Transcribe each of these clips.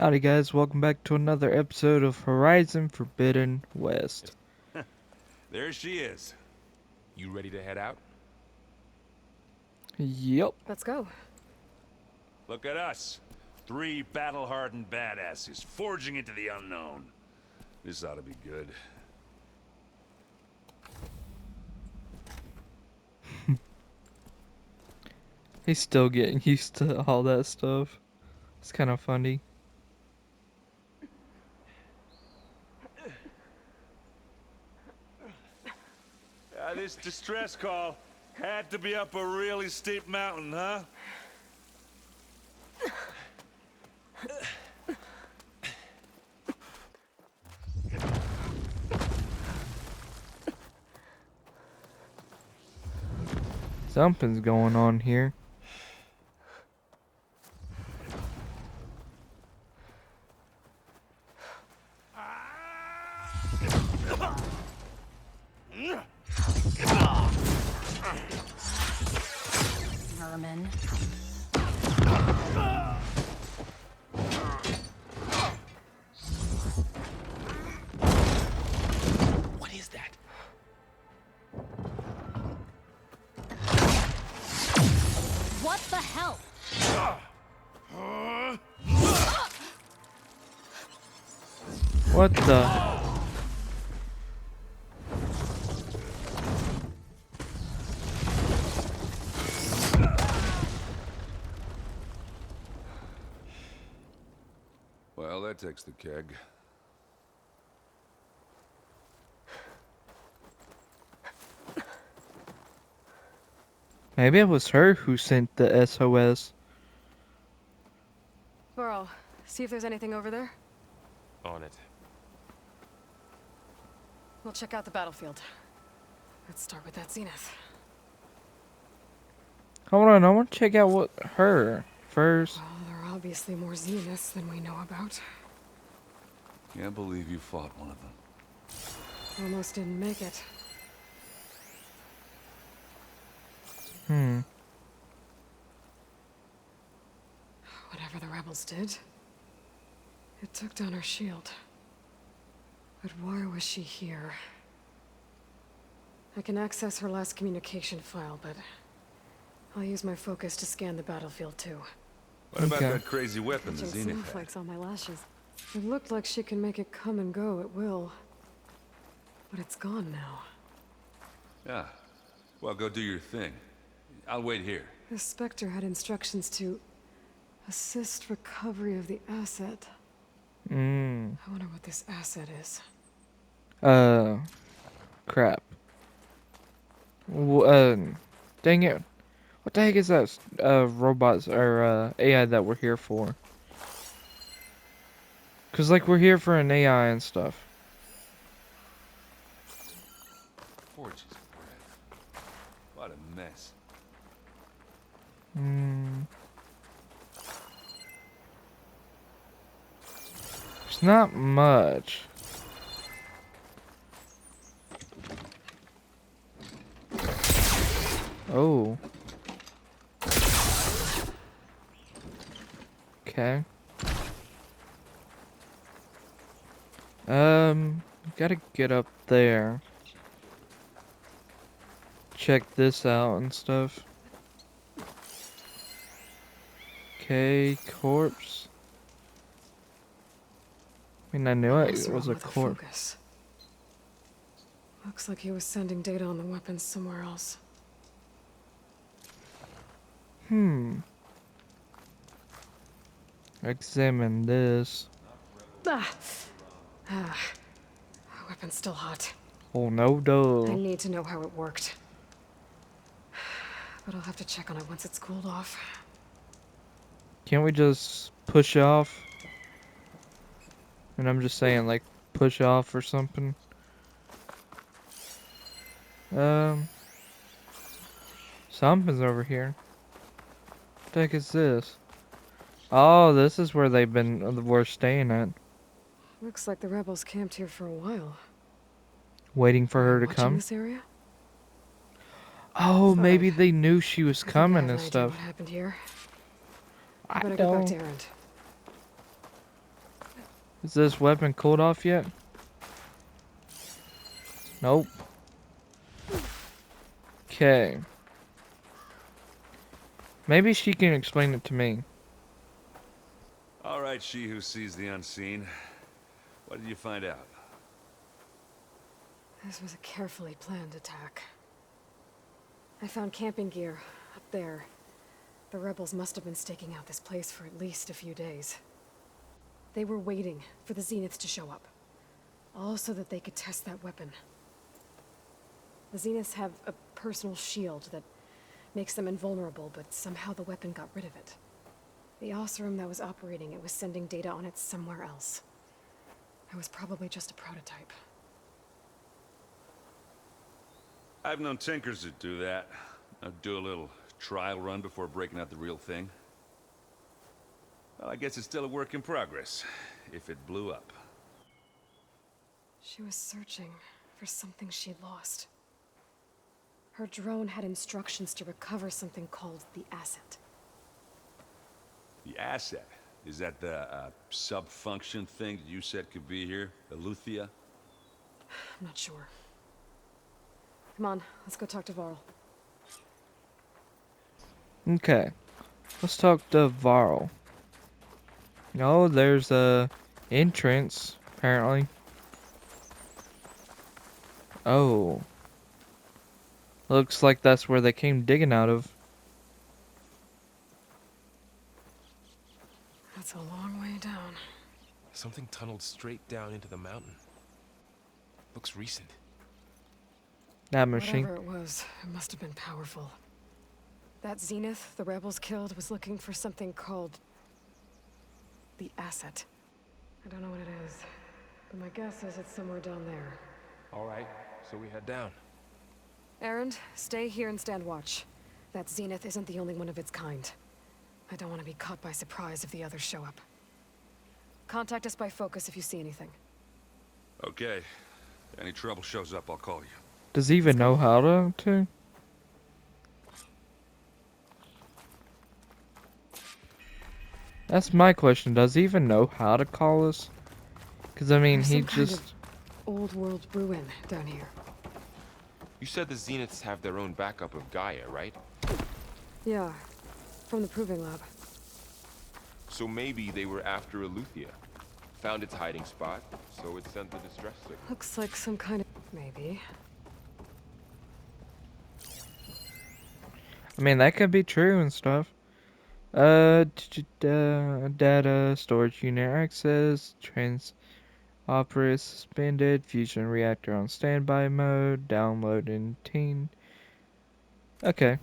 Howdy guys, welcome back to another episode of Horizon Forbidden West. There she is. You ready to head out? Yep. Let's go. Look at us. 3 battle-hardened badasses forging into the unknown. This ought to be good. He's still getting used to all that stuff. It's kind of funny. This distress call had to be up a really steep mountain, huh? Something's going on here. Vermin. What is that? What the hell? What the? Well, that takes the keg. Maybe it was her who sent the SOS. Burrow, see if there's anything over there. On it. We'll check out the battlefield. Let's start with that zenith. Hold on, I want to check out what her first. Well, there are obviously more zeniths than we know about. Can't believe you fought one of them. Almost didn't make it. Whatever the rebels did, it took down her shield. But why was she here? I can access her last communication file, but I'll use my focus to scan the battlefield too. What about Okay. that crazy weapon the Catching Zenith had? snowflakes on my lashes. It looked like she can make it come and go at will. But it's gone now. Yeah. Well, go do your thing. I'll wait here. The Spectre had instructions to assist recovery of the asset. I wonder what this asset is. Crap. Dang it. What the heck is that, robots, or, AI that we're here for? Cause, like, we're here for an AI and stuff. Forges of bread. What a mess. There's not much. Oh. Okay. Gotta get up there. Check this out and stuff. Okay, corpse. I mean, I knew it What's was wrong a with the corpse. focus? Looks like he was sending data on the weapons somewhere else. Examine this. Weapon's still hot. Oh no, I duh. need to know how it worked. But I'll have to check on it once it's cooled off. Can't we just push off? And I'm just saying, like, push off or something. Something's over here. What the heck is this? Oh, this is where we're staying at. Looks like the rebels camped here for a while. Waiting for her to Watching come. this area? Oh, maybe Five. they knew she was I think I coming have an and idea stuff. what happened here. I Better get back don't. to Erend. Is this weapon cooled off yet? Nope. Okay. Maybe she can explain it to me. All right, she who sees the unseen. What did you find out? This was a carefully planned attack. I found camping gear up there. The rebels must have been staking out this place for at least a few days. They were waiting for the Zeniths to show up. All so that they could test that weapon. The Zeniths have a personal shield that makes them invulnerable, but somehow the weapon got rid of it. The Oseram that was operating it was sending data on it somewhere else. It was probably just a prototype. I've known tinkers that do that. I'd do a little trial run before breaking out the real thing. Well, I guess it's still a work in progress, if it blew up. She was searching for something she'd lost. Her drone had instructions to recover something called the asset. The asset? Is that the sub-function thing that you said could be here? The Luthia? I'm not sure. Come on, let's go talk to Varl. Okay. Let's talk to Varl. Oh, there's a entrance, apparently. Oh. Looks like that's where they came digging out of. That's a long way down. Something tunneled straight down into the mountain. Looks recent. That machine. Whatever it was, it must have been powerful. That Zenith the rebels killed was looking for something called the asset. I don't know what it is, but my guess is it's somewhere down there. All right, so we head down. Erend, stay here and stand watch. That Zenith isn't the only one of its kind. I don't want to be caught by surprise if the others show up. Contact us by focus if you see anything. Okay. If any trouble shows up, I'll call you. Does he even know how to? That's my question. Does he even know how to call us? Because, I mean, There's he some kind just... of old world ruin down here. You said the Zeniths have their own backup of Gaia, right? Yeah, from the proving lab. So maybe they were after Eleuthia. Found its hiding spot, so it sent the distress signal. Looks like some kind of... maybe. I mean, that could be true and stuff. Data storage unit access, operator suspended, fusion reactor on standby mode, download in teen. Okay.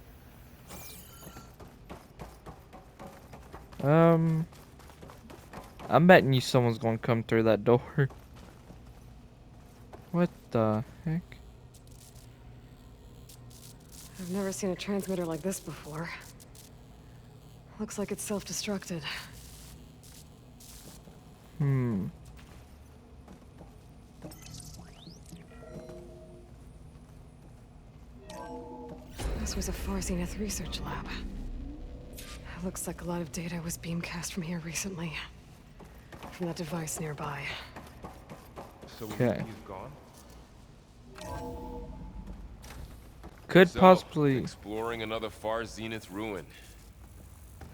I'm betting you someone's gonna come through that door. What the heck? I've never seen a transmitter like this before. Looks like it's self-destructed. This was a Far Zenith research lab. Looks like a lot of data was beamcast from here recently. From that device nearby. So Okay. he's gone? Could So, possibly... exploring another Far Zenith ruin.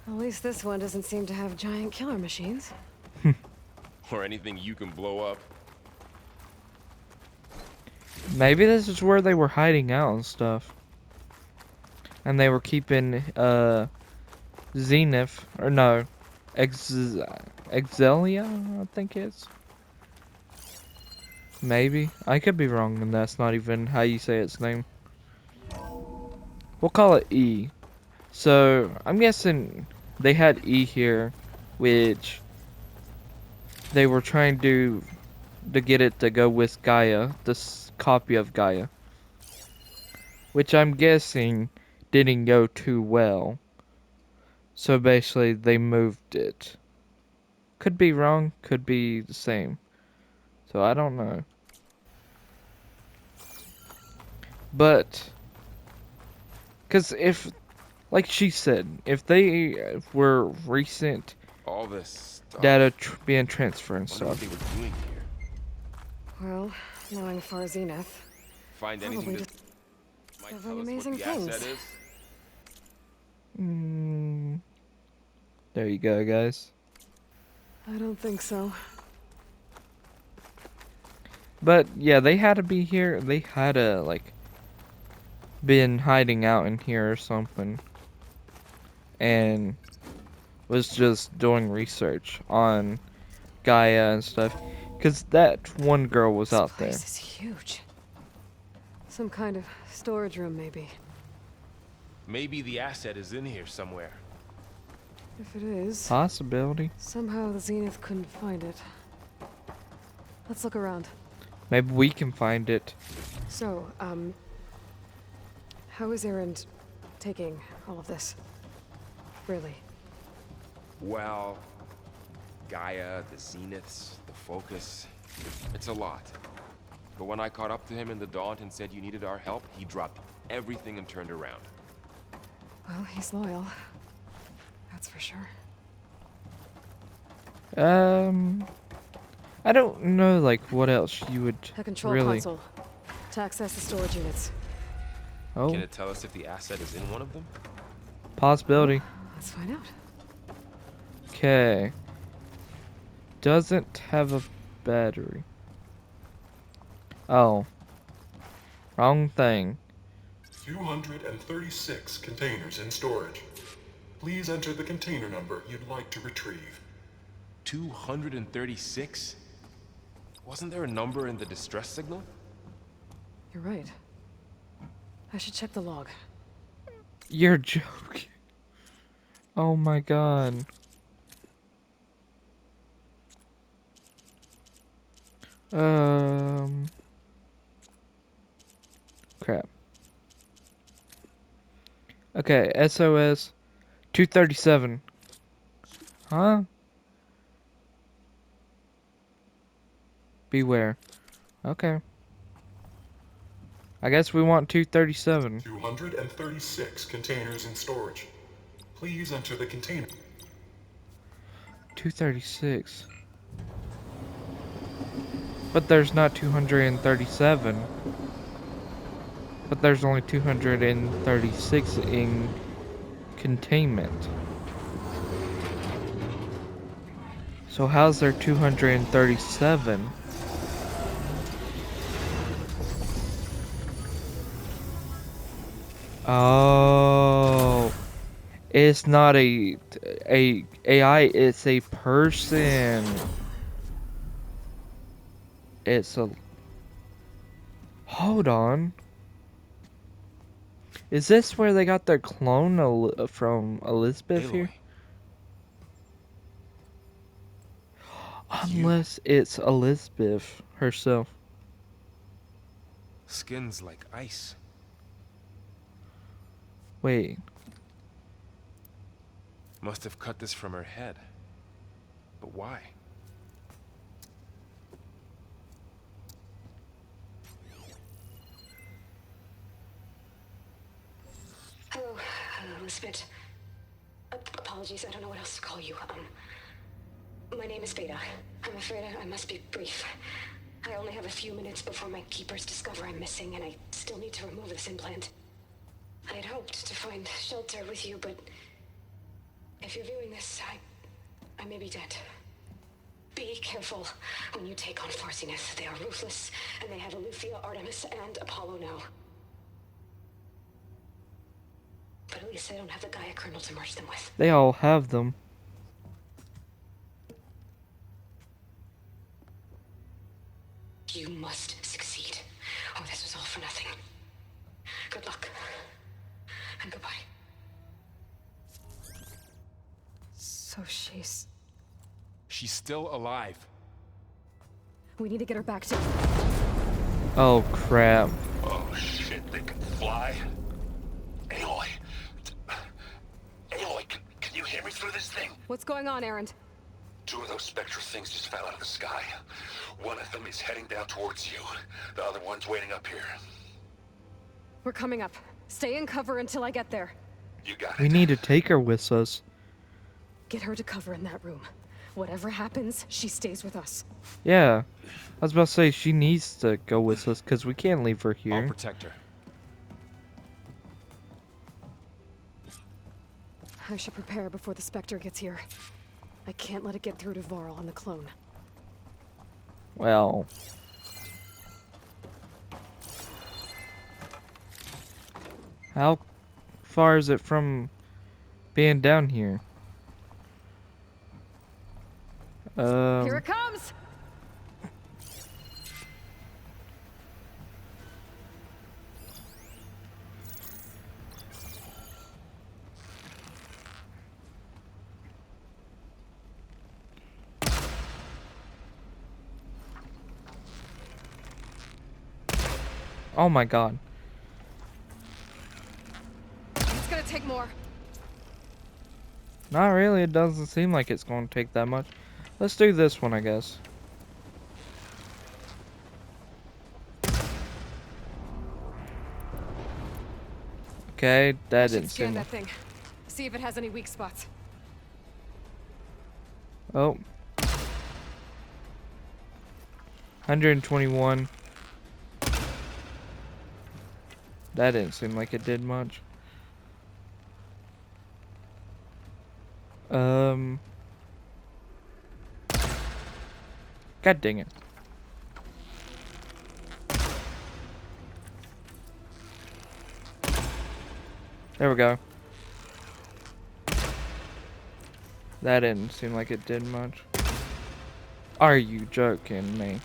At least this one doesn't seem to have giant killer machines. Or anything you can blow up. Maybe this is where they were hiding out and stuff. And they were keeping, Zenith, or no, Exelia, I think it's. Maybe. I could be wrong, and that's not even how you say its name. We'll call it E. So, I'm guessing they had E here, which they were trying to get it to go with Gaia, this copy of Gaia. Which I'm guessing didn't go too well. So basically, they moved it. Could be wrong, could be the same. So I don't know. But, because if, like she said, if they were recent... All this data being transferred and Wonder what stuff. they were doing here. Well, knowing Far Zenith, Find anything probably that just might discovering tell us what amazing the things. asset is? There you go, guys. I don't think so. But yeah, they had to be here. They had to like been hiding out in here or something, and was just doing research on Gaia and stuff. Cause that one girl was This out there. place is huge. Some kind of storage room, maybe. Maybe the asset is in here somewhere. If it is, Possibility. somehow the Zenith couldn't find it. Let's look around. Maybe we can find it. So, how is Erend taking all of this? Really? Well, Gaia, the Zeniths, the Focus. It's a lot. But when I caught up to him in the Daunt and said you needed our help, he dropped everything and turned around. Well, he's loyal. That's for sure. I don't know, like, what else you would A control really... console to access the storage units. Oh, Can it tell us if the asset is in one of them? possibility. Let's find out. Okay. Doesn't have a battery. Oh. Wrong thing. 236 containers in storage. Please enter the container number you'd like to retrieve. 236? Wasn't there a number in the distress signal? You're right. I should check the log. You're joking. Oh my god. Crap. Okay, SOS 237. Huh? Beware. Okay. I guess we want 237. 236 containers in storage. Please enter the container. 236. But there's not 237. But there's only 236 in containment. So how's there 237? Oh, it's not a AI, it's a person. It's a... Hold on. Is this where they got their clone from Elizabeth here? Unless it's Elizabeth herself. Skin's like ice. Wait. Must have cut this from her head. But why? Hello, Elizabeth. Apologies, I don't know what else to call you. My name is Beta. I'm afraid I must be brief. I only have a few minutes before my keepers discover I'm missing, and I still need to remove this implant. I had hoped to find shelter with you, but if you're viewing this, I may be dead. Be careful when you take on Far Zenith. They are ruthless, and they have Aletheia, Artemis, and Apollo now. But at least I don't have the Gaia kernel to merge them with. They all have them. You must succeed, or this was all for nothing. Good luck, and goodbye. So she's... She's still alive. We need to get her back to... Oh crap. Oh shit, they can fly? Aloy. Aloy, can you hear me through this thing? What's going on, Erend? Two of those spectral things just fell out of the sky. One of them is heading down towards you. The other one's waiting up here. We're coming up. Stay in cover until I get there. You got it. We need to take her with us. Get her to cover in that room. Whatever happens, she stays with us. Yeah. I was about to say, she needs to go with us, because we can't leave her I'll here. protect her. I should prepare before the Spectre gets here. I can't let it get through to Varl and the clone. Well... How far is it from being down here? Here it comes! Oh my god. It's gonna take more. Not really, it doesn't seem like it's going to take that much. Let's do this one, I guess. Okay, that didn't Scan seem that thing. See if it has any weak spots. Oh. 121. That didn't seem like it did much. God dang it. There we go. That didn't seem like it did much. Are you joking me?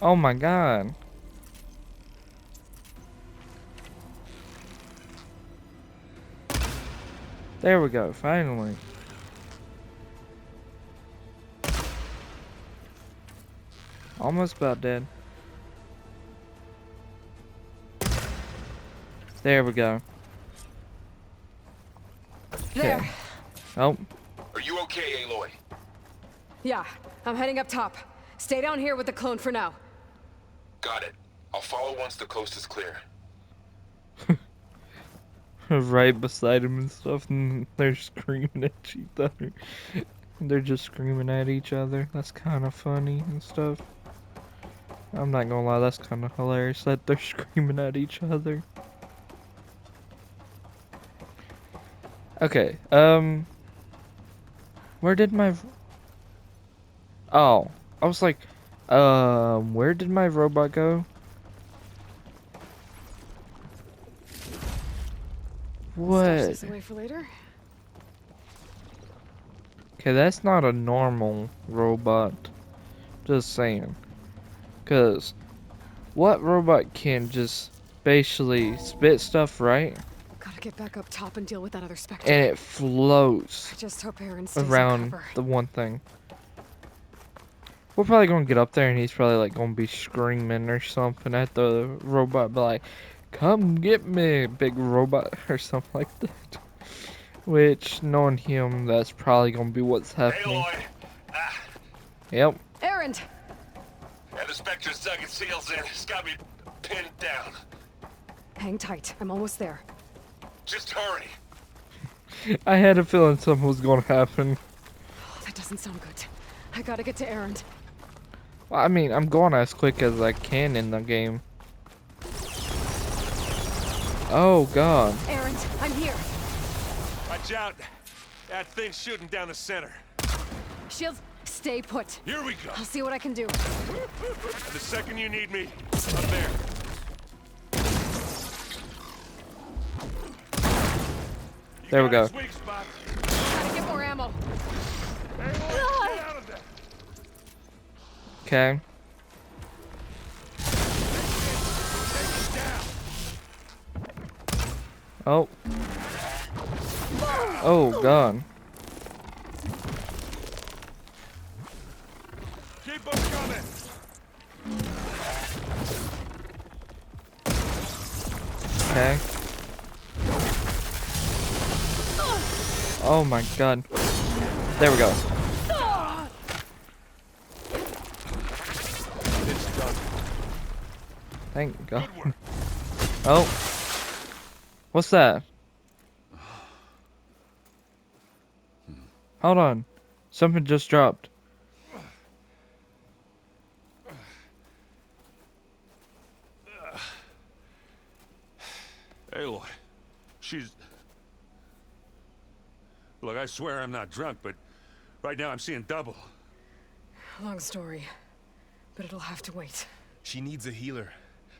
Oh my god. There we go, finally. Almost about dead. There we go. There. Okay. Oh, Are you okay, Aloy? Yeah, I'm heading up top. Stay down here with the clone for now. Got it. I'll follow once the coast is clear. right beside him and stuff, and they're screaming at each other. They're just screaming at each other. That's kind of funny and stuff. I'm not gonna lie, that's kind of hilarious that they're screaming at each other. Okay, where did my... Oh, I was like, where did my robot go? What? Stash this away for later. Okay, that's not a normal robot. Just saying. Cause what robot can just basically spit stuff, right? Gotta get back up top and deal with that other Spectre. And it floats I just hope Aaron stays around in cover. the one thing. We're probably gonna get up there and he's probably like gonna be screaming or something at the robot, be like, "Come get me, big robot," or something like that. Which, knowing him, that's probably gonna be what's happening. Aloy! Ah, Yep. Aaron! and the Spectre's dug its heels in. It's got me pinned down. Hang tight. I'm almost there. Just hurry. I had a feeling something was gonna happen. Oh, that doesn't sound good. I gotta get to Aaron. Well, I mean, I'm going as quick as I can in the game. Oh god. Aaron, I'm here. Watch out. That thing's shooting down the center. Shields, stay put. Here we go. I'll see what I can do. The second you need me, I'm there. You There we got go. his weak spot. Gotta get more ammo. Hey, boy, get out of there. Okay. Take it down. Oh. Oh god. Keep them coming. Okay. Oh my god. There we go. It's done. Thank god. Good work. Oh. What's that? Hold on. Something just dropped. Aloy, she's... Look, I swear I'm not drunk, but right now I'm seeing double. Long story, but it'll have to wait. She needs a healer,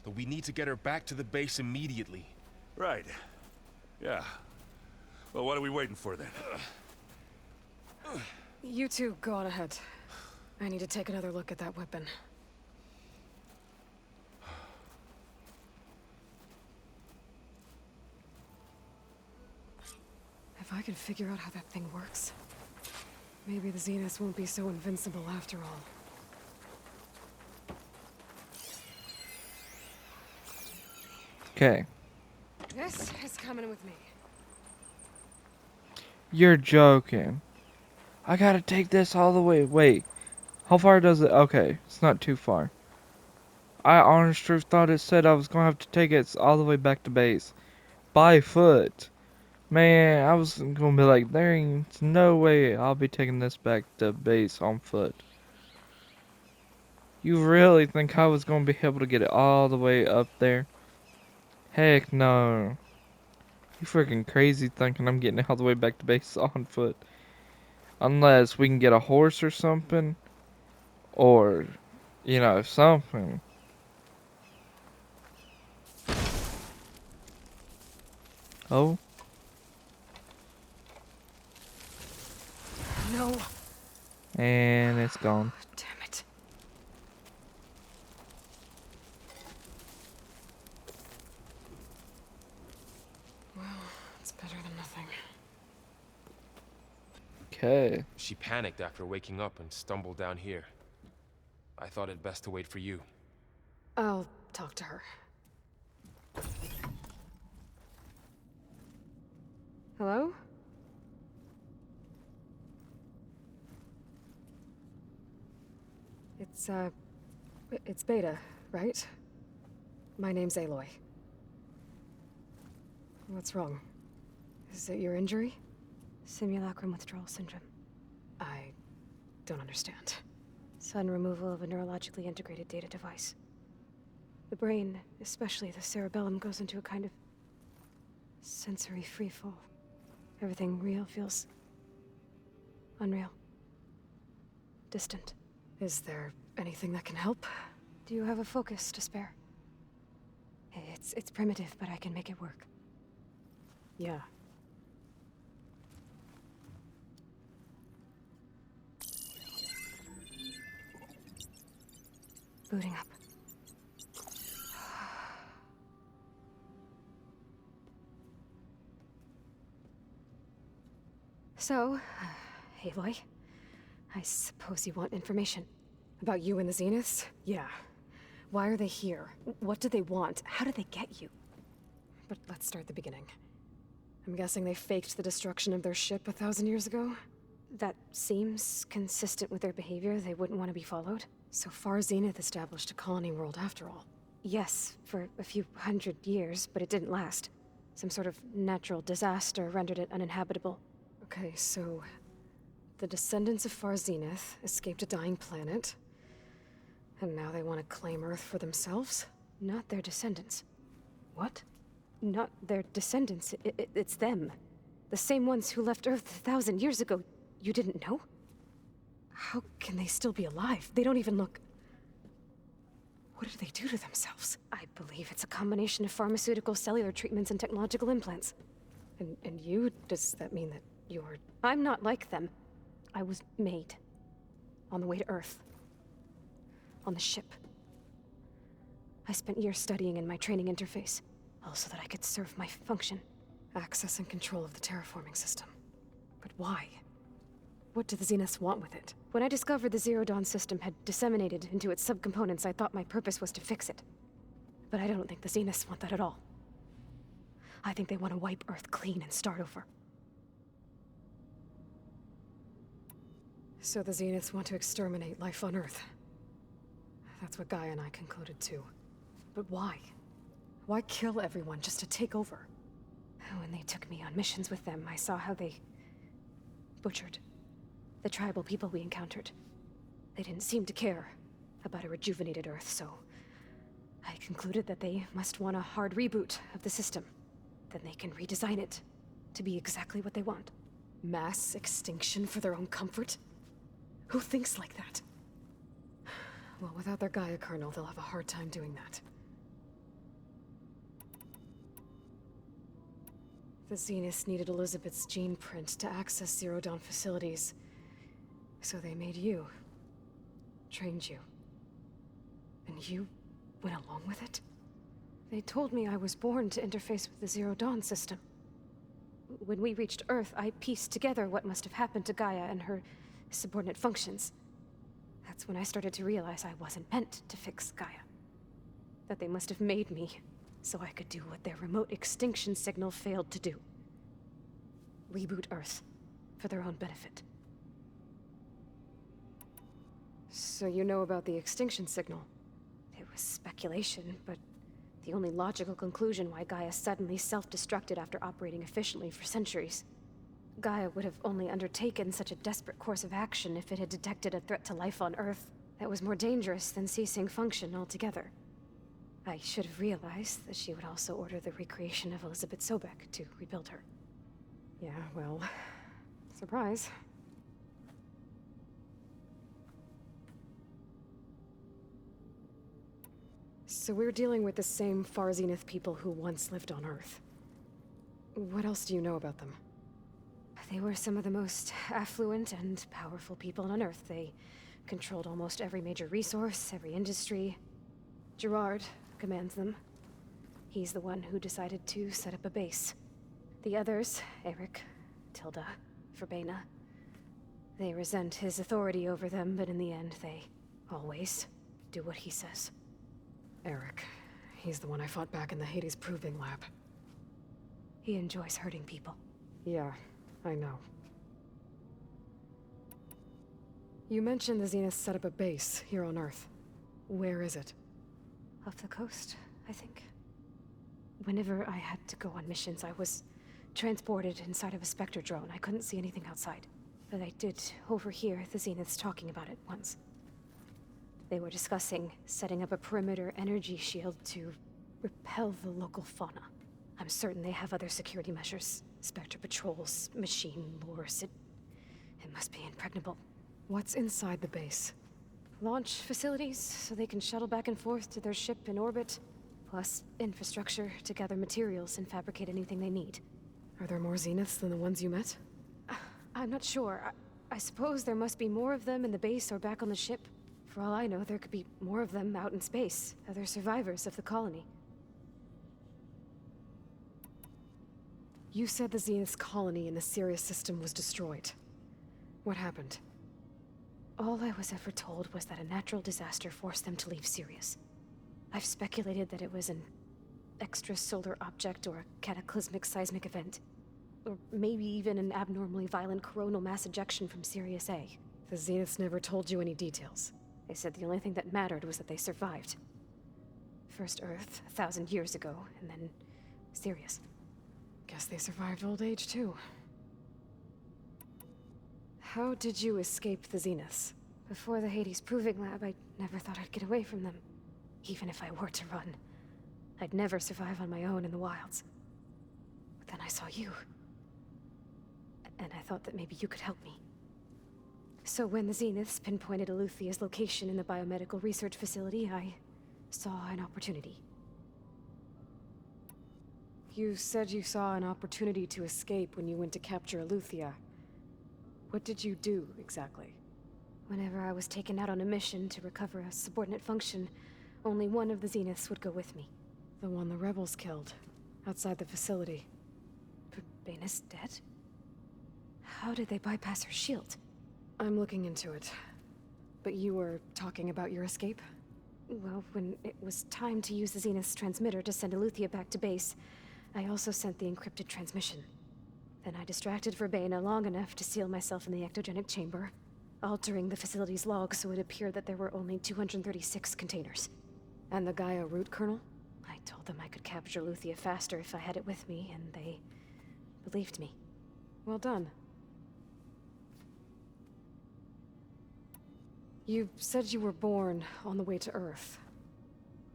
but we need to get her back to the base immediately. Right. Yeah. Well, what are we waiting for then? You two go on ahead. I need to take another look at that weapon. If I can figure out how that thing works, maybe the Zeniths won't be so invincible after all. Okay. This is coming with me. You're joking. I gotta take this all the way. Wait. How far does it? Okay. It's not too far. I honest truth thought it said I was gonna have to take it all the way back to base. By foot. Man, I was gonna be like, there ain't no way I'll be taking this back to base on foot. You really think I was gonna be able to get it all the way up there? Heck no. You freaking crazy thinking I'm getting it all the way back to base on foot. Unless we can get a horse or something. Or, you know, something. Oh. No. And it's gone. Damn it. Well, it's better than nothing. Okay. She panicked after waking up and stumbled down here. I thought it best to wait for you. I'll talk to her. Hello? It's Beta, right? My name's Aloy. What's wrong? Is it your injury? Simulacrum withdrawal syndrome. I don't understand. Sudden removal of a neurologically integrated data device. The brain, especially the cerebellum, goes into a kind of sensory freefall. Everything real feels unreal. Distant. Is there anything that can help? Do you have a focus to spare? It's primitive, but I can make it work. Yeah. Booting up. So, Aloy, I suppose you want information. About you and the Zeniths? Yeah. Why are they here? What do they want? How did they get you? But let's start at the beginning. I'm guessing they faked the destruction of their ship 1,000 years ago? That seems consistent with their behavior. They wouldn't want to be followed. So far, Zenith established a colony world after all. Yes, for a few hundred years, but it didn't last. Some sort of natural disaster rendered it uninhabitable. Okay, so... the descendants of Far Zenith escaped a dying planet, and now they want to claim Earth for themselves? Not their descendants. What? Not their descendants. It's them. The same ones who left Earth 1,000 years ago. You didn't know? How can they still be alive? They don't even look... What did they do to themselves? I believe it's a combination of pharmaceutical, cellular treatments, and technological implants. And you? Does that mean that you're... I'm not like them. I was made. On the way to Earth. On the ship. I spent years studying in my training interface, all so that I could serve my function. Access and control of the terraforming system. But why? What do the Zeniths want with it? When I discovered the Zero Dawn system had disseminated into its subcomponents, I thought my purpose was to fix it. But I don't think the Zeniths want that at all. I think they want to wipe Earth clean and start over. So the Zeniths want to exterminate life on Earth. That's what Gaia and I concluded too. But why? Why kill everyone just to take over? When they took me on missions with them, I saw how they butchered the tribal people we encountered. They didn't seem to care about a rejuvenated Earth, so I concluded that they must want a hard reboot of the system. Then they can redesign it to be exactly what they want. Mass extinction for their own comfort? Who thinks like that? Well, without their Gaia kernel, they'll have a hard time doing that. The Zeniths needed Elizabeth's gene print to access Zero Dawn facilities. So they made you. Trained you. And you went along with it? They told me I was born to interface with the Zero Dawn system. When we reached Earth, I pieced together what must have happened to Gaia and her subordinate functions. That's when I started to realize I wasn't meant to fix Gaia. That they must have made me so I could do what their remote extinction signal failed to do. Reboot Earth for their own benefit. So you know about the extinction signal? It was speculation, but the only logical conclusion why Gaia suddenly self-destructed after operating efficiently for centuries. Gaia would have only undertaken such a desperate course of action if it had detected a threat to life on Earth that was more dangerous than ceasing function altogether. I should have realized that she would also order the recreation of Elizabeth Sobek to rebuild her. Yeah, well, surprise. So we're dealing with the same Far Zenith people who once lived on Earth. What else do you know about them? They were some of the most affluent and powerful people on Earth. They controlled almost every major resource, every industry. Gerard commands them. He's the one who decided to set up a base. The others, Eric, Tilda, Verbena, they resent his authority over them, but in the end, they always do what he says. Eric. He's the one I fought back in the Hades Proving Lab. He enjoys hurting people. Yeah, I know. You mentioned the Zeniths set up a base here on Earth. Where is it? Off the coast, I think. Whenever I had to go on missions, I was transported inside of a Spectre drone. I couldn't see anything outside. But I did overhear the Zeniths talking about it once. They were discussing setting up a perimeter energy shield to repel the local fauna. I'm certain they have other security measures. Spectre patrols, machine lures. It must be impregnable. What's inside the base? Launch facilities, so they can shuttle back and forth to their ship in orbit. Plus infrastructure to gather materials and fabricate anything they need. Are there more Zeniths than the ones you met? I'm not sure. I suppose there must be more of them in the base or back on the ship. For all I know, there could be more of them out in space, other survivors of the colony. You said the Zenith's colony in the Sirius system was destroyed. What happened? All I was ever told was that a natural disaster forced them to leave Sirius. I've speculated that it was an extrasolar object or a cataclysmic seismic event. Or maybe even an abnormally violent coronal mass ejection from Sirius A. The Zeniths never told you any details. They said the only thing that mattered was that they survived. First Earth, 1,000 years ago, and then Sirius. Guess they survived old age, too. How did you escape the Zeniths? Before the Hades Proving Lab, I never thought I'd get away from them. Even if I were to run, I'd never survive on my own in the wilds. But then I saw you. And I thought that maybe you could help me. So when the Zeniths pinpointed Eluthia's location in the biomedical research facility, I saw an opportunity. You said you saw an opportunity to escape when you went to capture Eluthia. What did you do, exactly? Whenever I was taken out on a mission to recover a subordinate function, only one of the Zeniths would go with me. The one the rebels killed, outside the facility. Bena's dead? How did they bypass her shield? I'm looking into it. But you were talking about your escape? Well, when it was time to use the Zenith's transmitter to send Eluthia back to base, I also sent the encrypted transmission. Then I distracted Verbena long enough to seal myself in the ectogenic chamber, altering the facility's log so it appeared that there were only 236 containers. And the Gaia root kernel? I told them I could capture Eluthia faster if I had it with me, and they believed me. Well done. You said you were born on the way to Earth.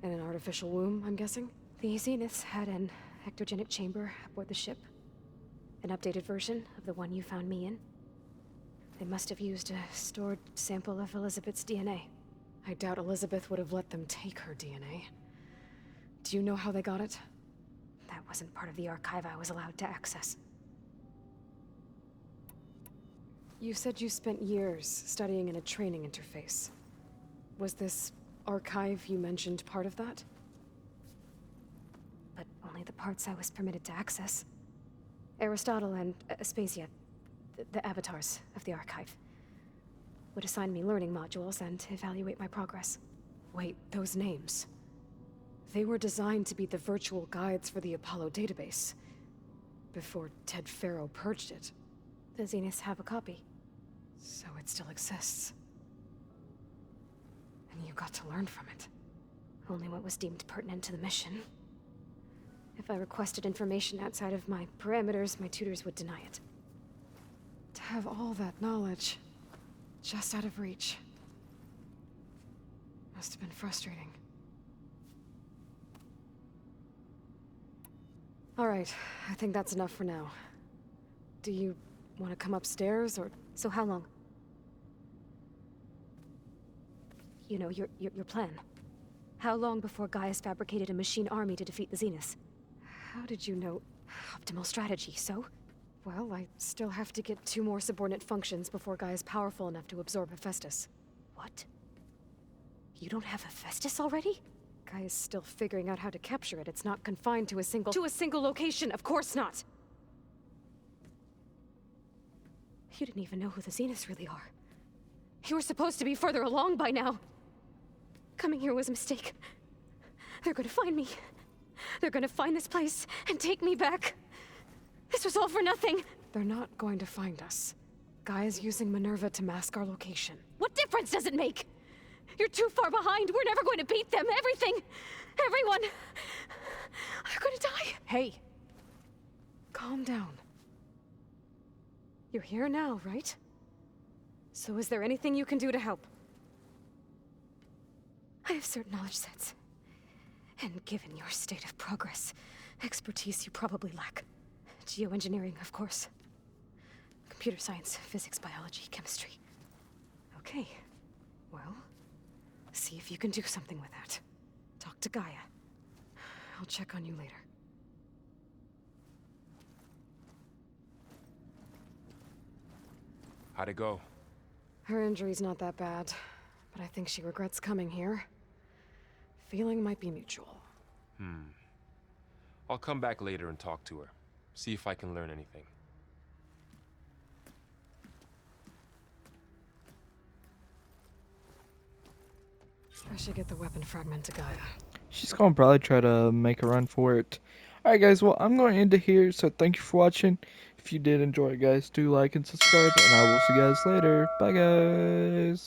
In an artificial womb, I'm guessing? The Zeniths had an ectogenic chamber aboard the ship. An updated version of the one you found me in. They must have used a stored sample of Elizabeth's DNA. I doubt Elizabeth would have let them take her DNA. Do you know how they got it? That wasn't part of the archive I was allowed to access. You said you spent years studying in a training interface. Was this archive you mentioned part of that? But only the parts I was permitted to access. Aristotle and Aspasia, the avatars of the archive, would assign me learning modules and evaluate my progress. Wait, those names. They were designed to be the virtual guides for the Apollo database. Before Ted Faro purged it. The Zeniths have a copy. So it still exists. And you got to learn from it. Only what was deemed pertinent to the mission. If I requested information outside of my parameters, my tutors would deny it. To have all that knowledge, just out of reach, must have been frustrating. All right, I think that's enough for now. Do you want to come upstairs, or... So how long? You know, your plan. How long before Gaius fabricated a machine army to defeat the Zeniths? How did you know? Optimal strategy, so? Well, I still have to get 2 more subordinate functions before Guy is powerful enough to absorb Hephaestus. What? You don't have Hephaestus already? Guy is still figuring out how to capture it. It's not confined to a single... To a single location, of course not! You didn't even know who the Zeniths really are. You were supposed to be further along by now! Coming here was a mistake. They're gonna find me. They're gonna find this place and take me back. This was all for nothing! They're not going to find us. Guy is using Minerva to mask our location. What difference does it make? You're too far behind. We're never going to beat them. Everything. Everyone. They're gonna die. Hey. Calm down. You're here now, right? So is there anything you can do to help? I have certain knowledge sets. And given your state of progress, expertise you probably lack. Geoengineering, of course. Computer science, physics, biology, chemistry. Okay. Well, see if you can do something with that. Talk to Gaia. I'll check on you later. How'd it go? Her injury's not that bad, but I think she regrets coming here. Feeling might be mutual. I'll come back later and talk to her. See if I can learn anything. I should get the weapon fragment to Gaia. She's gonna probably try to make a run for it. Alright guys, well I'm going to end it here, so thank you for watching. If you did enjoy it guys, do like and subscribe, and I will see you guys later. Bye guys!